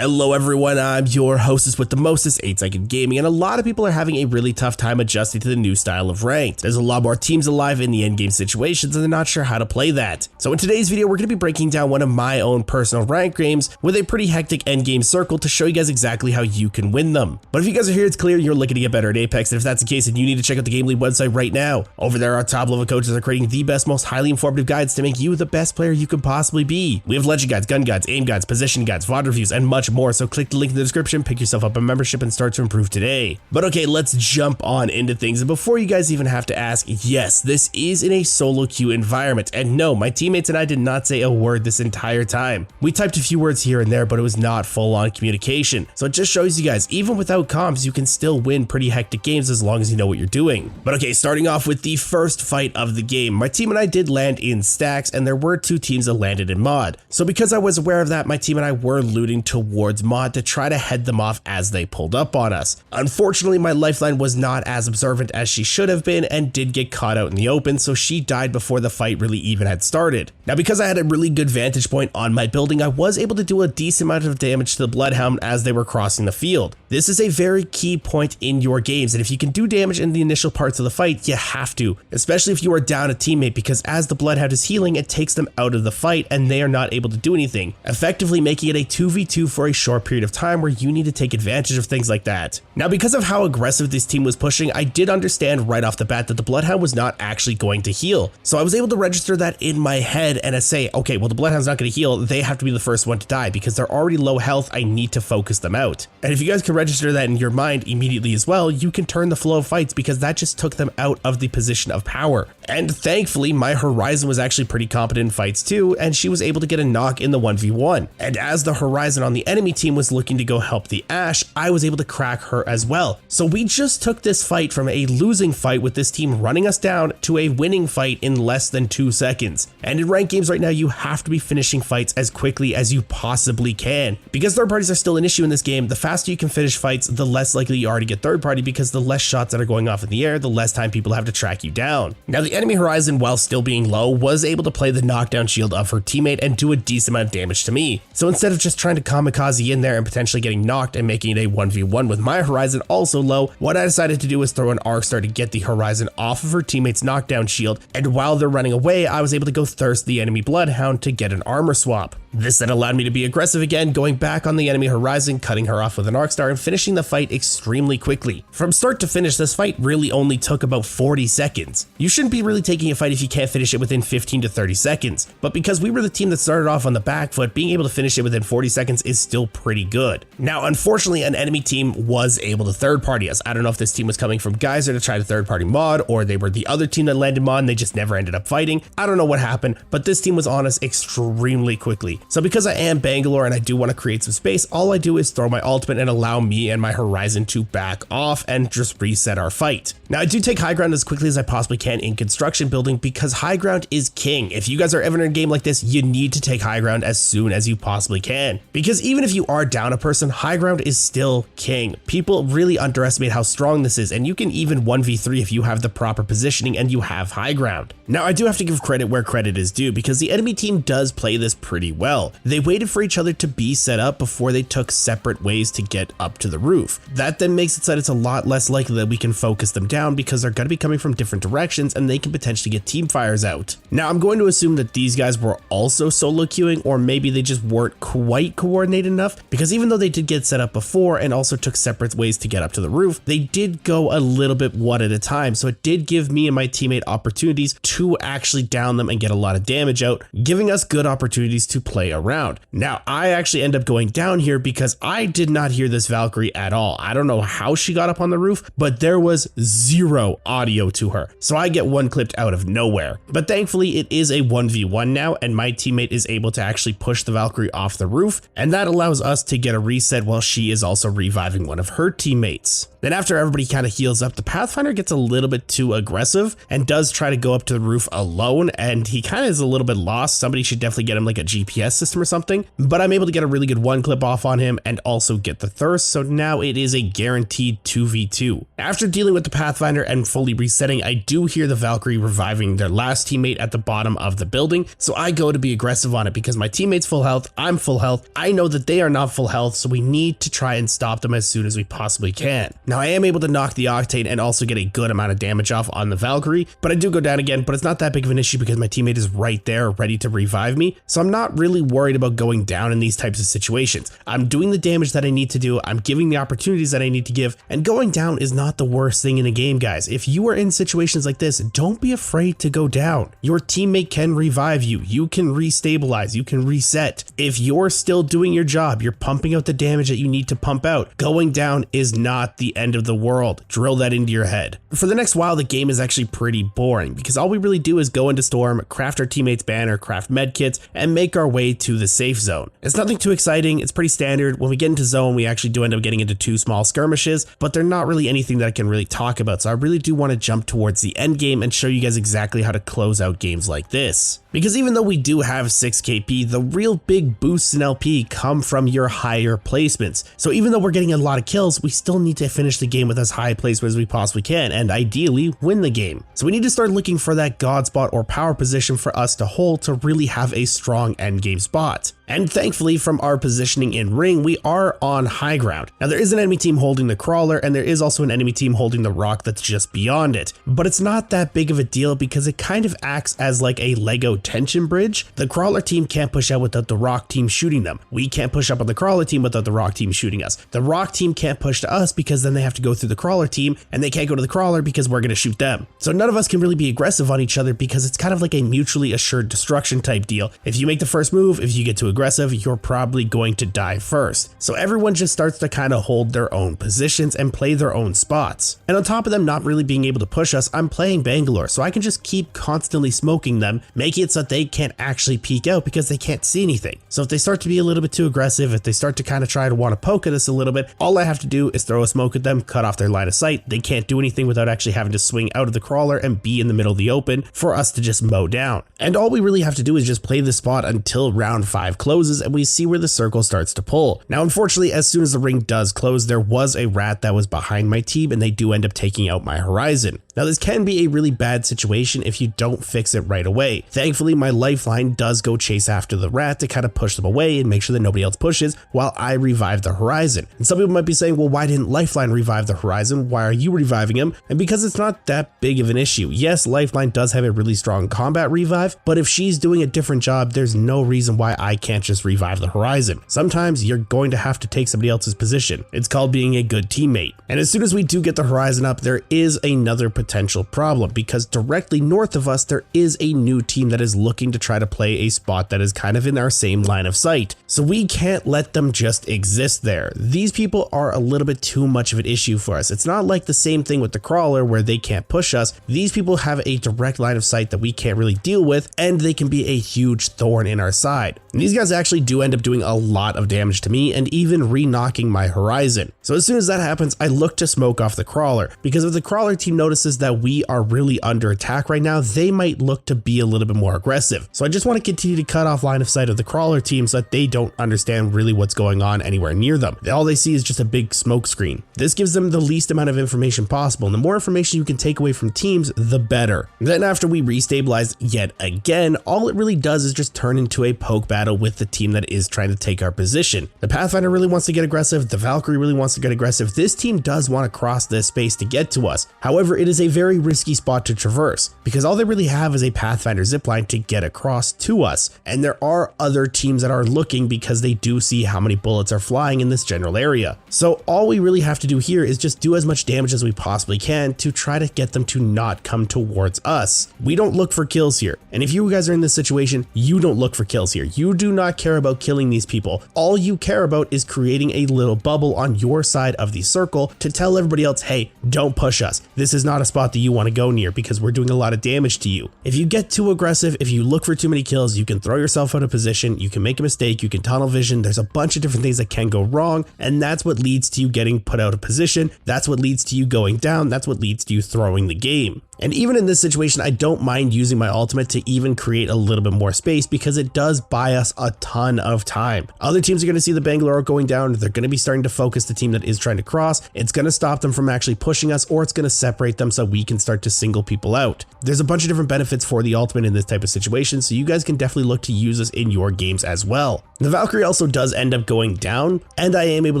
Hello everyone, I'm your hostess with the mostest, 8-Second Gaming, and a lot of people are having a really tough time adjusting to the new style of ranked. There's a lot more teams alive in the endgame situations and they're not sure how to play that. So in today's video, we're going to be breaking down one of my own personal ranked games with a pretty hectic endgame circle to show you guys exactly how you can win them. But if you guys are here, it's clear you're looking to get better at Apex, and if that's the case, then you need to check out the GameLeap website right now. Over there, our top level coaches are creating the best, most highly informative guides to make you the best player you can possibly be. We have legend guides, gun guides, aim guides, position guides, VOD reviews, and much more, so click the link in the description, pick yourself up a membership, and start to improve today. But okay, let's jump on into things, and before you guys even have to ask, yes, this is in a solo queue environment, and no, my teammates and I did not say a word this entire time. We typed a few words here and there, but it was not full-on communication, so it just shows you guys, even without comms, you can still win pretty hectic games as long as you know what you're doing. But okay, starting off with the first fight of the game, my team and I did land in stacks, and there were two teams that landed in mod. So because I was aware of that, my team and I were looting towards mod to try to head them off as they pulled up on us. Unfortunately, my lifeline was not as observant as she should have been and did get caught out in the open, so she died before the fight really even had started. Now, because I had a really good vantage point on my building, I was able to do a decent amount of damage to the Bloodhound as they were crossing the field. This is a very key point in your games, and if you can do damage in the initial parts of the fight, you have to, especially if you are down a teammate, because as the Bloodhound is healing, it takes them out of the fight and they are not able to do anything, effectively making it a 2v2 for a short period of time where you need to take advantage of things like that. Now, because of how aggressive this team was pushing, I did understand right off the bat that the Bloodhound was not actually going to heal. So I was able to register that in my head and I say, okay, well, the Bloodhound's not going to heal. They have to be the first one to die because they're already low health. I need to focus them out. And if you guys can register that in your mind immediately as well, you can turn the flow of fights because that just took them out of the position of power. And thankfully, my Horizon was actually pretty competent in fights too, and she was able to get a knock in the 1v1. And as the Horizon on the enemy team was looking to go help the Ash, I was able to crack her as well. So we just took this fight from a losing fight with this team running us down to a winning fight in less than 2 seconds. And in ranked games right now, you have to be finishing fights as quickly as you possibly can. Because third parties are still an issue in this game, the faster you can finish fights, the less likely you are to get third party, because the less shots that are going off in the air, the less time people have to track you down. Now, the enemy Horizon, while still being low, was able to play the knockdown shield of her teammate and do a decent amount of damage to me. So instead of just trying to kamikaze in there and potentially getting knocked and making it a 1v1 with my Horizon also low, what I decided to do was throw an arc star to get the Horizon off of her teammate's knockdown shield, and while they're running away, I was able to go thirst the enemy Bloodhound to get an armor swap. This then allowed me to be aggressive again, going back on the enemy Horizon, cutting her off with an arc star and finishing the fight extremely quickly. From start to finish, this fight really only took about 40 seconds. You shouldn't be really taking a fight if you can't finish it within 15 to 30 seconds, but because we were the team that started off on the back foot, being able to finish it within 40 seconds is still pretty good. Now, unfortunately, an enemy team was able to third party us. I don't know if this team was coming from Geyser to try to third party mod, or they were the other team that landed mod and they just never ended up fighting. I don't know what happened, but this team was on us extremely quickly. So because I am Bangalore and I do want to create some space, all I do is throw my ultimate and allow me and my Horizon to back off and just reset our fight. Now, I do take high ground as quickly as I possibly can in construction building because high ground is king. If you guys are ever in a game like this, you need to take high ground as soon as you possibly can. Because even if you are down a person, high ground is still king. People really underestimate how strong this is, and you can even 1v3 if you have the proper positioning and you have high ground. Now, I do have to give credit where credit is due because the enemy team does play this pretty well. They waited for each other to be set up before they took separate ways to get up to the roof. That then makes it so that it's a lot less likely that we can focus them down because they're going to be coming from different directions and they can potentially get team fires out. Now, I'm going to assume that these guys were also solo queuing, or maybe they just weren't quite coordinated enough, because even though they did get set up before and also took separate ways to get up to the roof, they did go a little bit one at a time. So it did give me and my teammate opportunities to actually down them and get a lot of damage out, giving us good opportunities to play around. Now, I actually end up going down here because I did not hear this Valkyrie at all. I don't know how she got up on the roof, but there was zero audio to her. So I get one clipped out of nowhere. But thankfully, it is a 1v1 now, and my teammate is able to actually push the Valkyrie off the roof, and that allows us to get a reset while she is also reviving one of her teammates. Then after everybody kind of heals up, the Pathfinder gets a little bit too aggressive and does try to go up to the roof alone, and he kind of is a little bit lost. Somebody should definitely get him like a GPS system or something, but I'm able to get a really good one clip off on him and also get the thirst, so now it is a guaranteed 2v2. After dealing with the Pathfinder and fully resetting, I do hear the Valkyrie reviving their last teammate at the bottom of the building, so I go to be aggressive on it because my teammate's full health, I'm full health, I know that they are not full health, so we need to try and stop them as soon as we possibly can. Now I am able to knock the Octane and also get a good amount of damage off on the Valkyrie, but I do go down again, but it's not that big of an issue because my teammate is right there ready to revive me, so I'm not really worried about going down in these types of situations. I'm doing the damage that I need to do, I'm giving the opportunities that I need to give, and going down is not the worst thing in a game, guys. If you are in situations like this, don't be afraid to go down. Your teammate can revive you, you can restabilize, you can reset. If you're still doing your job, you're pumping out the damage that you need to pump out, going down is not the end of the world. Drill that into your head. For the next while, the game is actually pretty boring because all we really do is go into Storm, craft our teammate's banner, craft medkits, and make our way to the safe zone. It's nothing too exciting, it's pretty standard. When we get into zone, we actually do end up getting into 2 small skirmishes, but they're not really anything that I can really talk about, so I really do want to jump towards the end game and show you guys exactly how to close out games like this. Because even though we do have 6 KP, the real big boosts in LP come from your higher placements. So even though we're getting a lot of kills, we still need to finish the game with as high placement as we possibly can, and ideally win the game. So we need to start looking for that god spot or power position for us to hold to really have a strong end game spot. And thankfully, from our positioning in ring, we are on high ground. Now there is an enemy team holding the crawler, and there is also an enemy team holding the rock that's just beyond it, but it's not that big of a deal because it kind of acts as like a Lego tension bridge. The crawler team can't push out without the rock team shooting them. We can't push up on the crawler team without the rock team shooting us. The rock team can't push to us because then they have to go through the crawler team, and they can't go to the crawler because we're going to shoot them. So none of us can really be aggressive on each other because it's kind of like a mutually assured destruction type deal. If you make the first move, if you get too aggressive, you're probably going to die first. So everyone just starts to kind of hold their own positions and play their own spots. And on top of them not really being able to push us, I'm playing Bangalore, so I can just keep constantly smoking them, making it so that they can't actually peek out because they can't see anything. So if they start to be a little bit too aggressive, if they start to kind of try to want to poke at us a little bit, all I have to do is throw a smoke at them, cut off their line of sight. They can't do anything without actually having to swing out of the crawler and be in the middle of the open for us to just mow down. And all we really have to do is just play this spot until round 5 closes and we see where the circle starts to pull. Now, unfortunately, as soon as the ring does close, there was a rat that was behind my team and they do end up taking out my horizon. Now, this can be a really bad situation if you don't fix it right away. Thankfully, my lifeline does go chase after the rat to kind of push them away and make sure that nobody else pushes while I revive the horizon. And some people might be saying, well, why didn't lifeline revive the horizon? Why are you reviving him? And because it's not that big of an issue. Yes, lifeline does have a really strong combat revive, but if she's doing a different job, there's no reason why I can't just revive the horizon. Sometimes you're going to have to take somebody else's position. It's called being a good teammate. And as soon as we do get the horizon up, there is another potential problem because directly north of us, there is a new team that is looking to try to play a spot that is kind of in our same line of sight. So we can't let them just exist there. These people are a little bit too much of an issue for us. It's not like the same thing with the crawler where they can't push us. These people have a direct line of sight that we can't really deal with, and they can be a huge thorn in our side. And these guys actually do end up doing a lot of damage to me and even re-knocking my horizon. So as soon as that happens, I look to smoke off the crawler because if the crawler team notices that we are really under attack right now, they might look to be a little bit more aggressive. So I just want to continue to cut off line of sight of the crawler team so that they don't understand really what's going on anywhere near them. All they see is just a big smoke screen. This gives them the least amount of information possible, and the more information you can take away from teams, the better. Then after we restabilize yet again, all it really does is just turn into a poke battle with the team that is trying to take our position. The Pathfinder really wants to get aggressive, the Valkyrie really wants to get aggressive. This team does want to cross this space to get to us. However, it is a very risky spot to traverse because all they really have is a Pathfinder zipline to get across to us. And there are other teams that are looking because they do see how many bullets are flying in this general area. So all we really have to do here is just do as much damage as we possibly can to try to get them to not come towards us. We don't look for kills here. And if you guys are in this situation, you don't look for kills here. You do not care about killing these people. All you care about is creating a little bubble on your side of the circle to tell everybody else, hey, don't push us. This is not a spot that you want to go near because we're doing a lot of damage to you. If you get too aggressive, if you look for too many kills, you can throw yourself out of position, you can make a mistake, you can tunnel vision, there's a bunch of different things that can go wrong, and that's what leads to you getting put out of position, that's what leads to you going down, that's what leads to you throwing the game. And even in this situation, I don't mind using my ultimate to even create a little bit more space because it does buy us a ton of time. Other teams are going to see the Bangalore going down, they're going to be starting to focus the team that is trying to cross, it's going to stop them from actually pushing us, or it's going to separate them so we can start to single people out. There's a bunch of different benefits for the ultimate in this type of situation, so you guys can definitely look to use this in your games as well. The Valkyrie also does end up going down, and I am able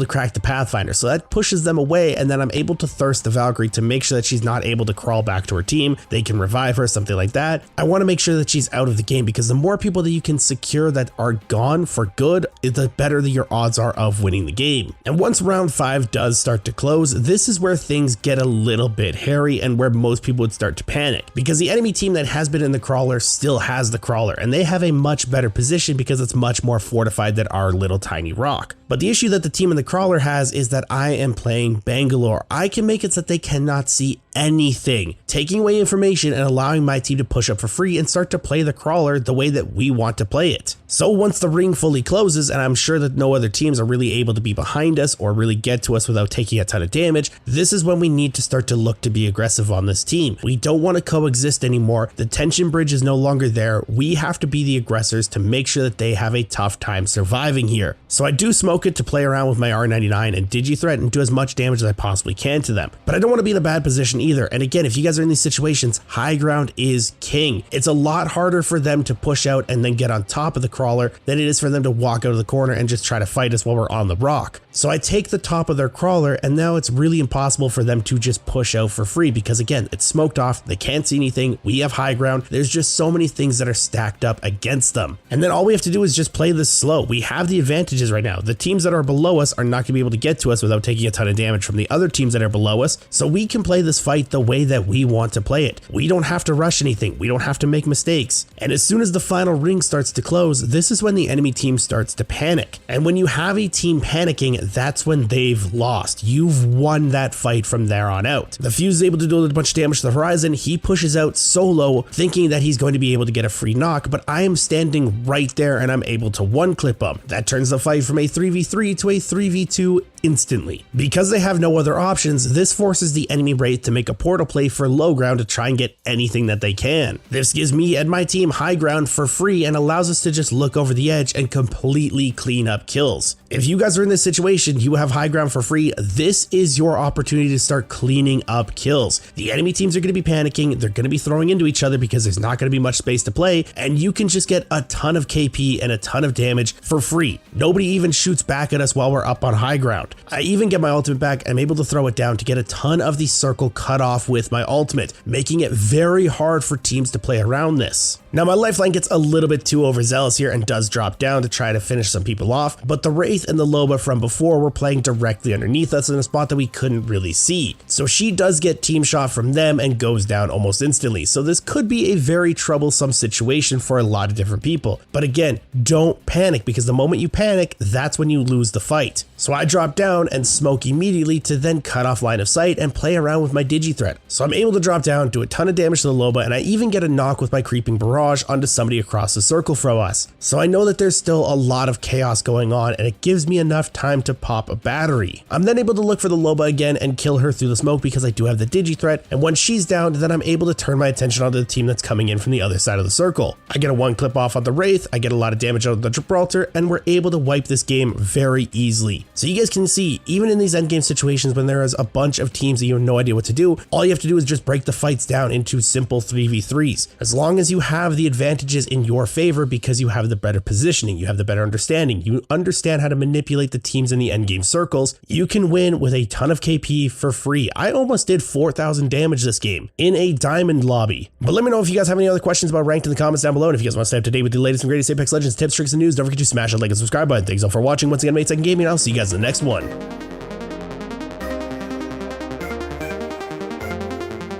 to crack the Pathfinder, so that pushes them away, and then I'm able to thirst the Valkyrie to make sure that she's not able to crawl back to her team. They can revive her, something like that. I want to make sure that she's out of the game because the more people that you can secure that are gone for good, the better your odds are of winning the game. And once round 5 does start to close, this is where things get a little bit hairy and where most people would start to panic because the enemy team that has been in the crawler still has the crawler and they have a much better position because it's much more fortified than our little tiny rock. But the issue that the team in the crawler has is that I am playing Bangalore. I can make it so that they cannot see anything, taking away information and allowing my team to push up for free and start to play the crawler the way that we want to play it. So once the ring fully closes, and I'm sure that no other teams are really able to be behind us or really get to us without taking a ton of damage, this is when we need to start to look to be aggressive on this team. We don't want to coexist anymore. The tension bridge is no longer there. We have to be the aggressors to make sure that they have a tough time surviving here. So I do smoke it to play around with my R99 and Digi-Threat and do as much damage as I possibly can to them. But I don't want to be in a bad position either. And again, if you guys are in these situations, high ground is king. It's a lot harder for them to push out and then get on top of the crawler than it is for them to walk out of the corner and just try to fight us while we're on the rock. So I take the top of their crawler and now it's really impossible for them to just push out for free because again, it's smoked off, they can't see anything, we have high ground, there's just so many things that are stacked up against them. And then all we have to do is just play this slow. We have the advantages right now. The teams that are below us are not going to be able to get to us without taking a ton of damage from the other teams that are below us. So we can play this fight the way that we want to play it. We don't have to rush anything. We don't have to make mistakes. And as soon as the final ring starts to close, this is when the enemy team starts to panic. And when you have a team panicking, that's when they've lost. You've won that fight from there on out. The Fuse is able to do a bunch of damage to the horizon. He pushes out solo thinking that he's going to be able to get a free knock, but I am standing right there and I'm able to one clip him. That turns the fight from a 3v3 to a 3v2 instantly. Because they have no other options, this forces the enemy Wraith to make a portal play for low ground to try and get anything that they can. This gives me and my team high ground for free and allows us to just look over the edge and completely clean up kills. If you guys are in this situation, you have high ground for free, this is your opportunity to start cleaning up kills. The enemy teams are going to be panicking, they're going to be throwing into each other because there's not going to be much space to play, and you can just get a ton of KP and a ton of damage for free. Nobody even shoots back at us while we're up on high ground. I even get my ultimate back. I'm able to throw it down to get a ton of the circle cut off with my ultimate, making it very hard for teams to play around this. Now my lifeline gets a little bit too overzealous here and does drop down to try to finish some people off, but the Wraith and the Loba from before were playing directly underneath us in a spot that we couldn't really see. So she does get team shot from them and goes down almost instantly. So this could be a very troublesome situation for a lot of different people. But again, don't panic because the moment you panic, that's when you lose the fight. So I drop down and smoke immediately to then cut off line of sight and play around with my Digi-Threat. So I'm able to drop down, do a ton of damage to the Loba, and I even get a knock with my Creeping Barrage onto somebody across the circle from us. So I know that there's still a lot of chaos going on and it gives me enough time to pop a battery. I'm then able to look for the Loba again and kill her through the smoke because I do have the Digi-Threat, and once she's down, then I'm able to turn my attention onto the team that's coming in from the other side of the circle. I get a one clip off on the Wraith, I get a lot of damage out of the Gibraltar, and we're able to wipe this game very easily. So you guys can see, even in these endgame situations when there is a bunch of teams that you have no idea what to do, all you have to do is just break the fights down into simple 3v3s. As long as you have the advantages in your favor because you have the better positioning, you have the better understanding, you understand how to manipulate the teams in the endgame circles, you can win with a ton of KP for free. I almost did 4,000 damage this game in a diamond lobby. But let me know if you guys have any other questions about ranked in the comments down below, and if you guys want to stay up to date with the latest and greatest Apex Legends tips, tricks, and news, don't forget to smash that like and subscribe button. Thanks all for watching. Once again, mates, I Gaming, and I'll see you guys in the next one.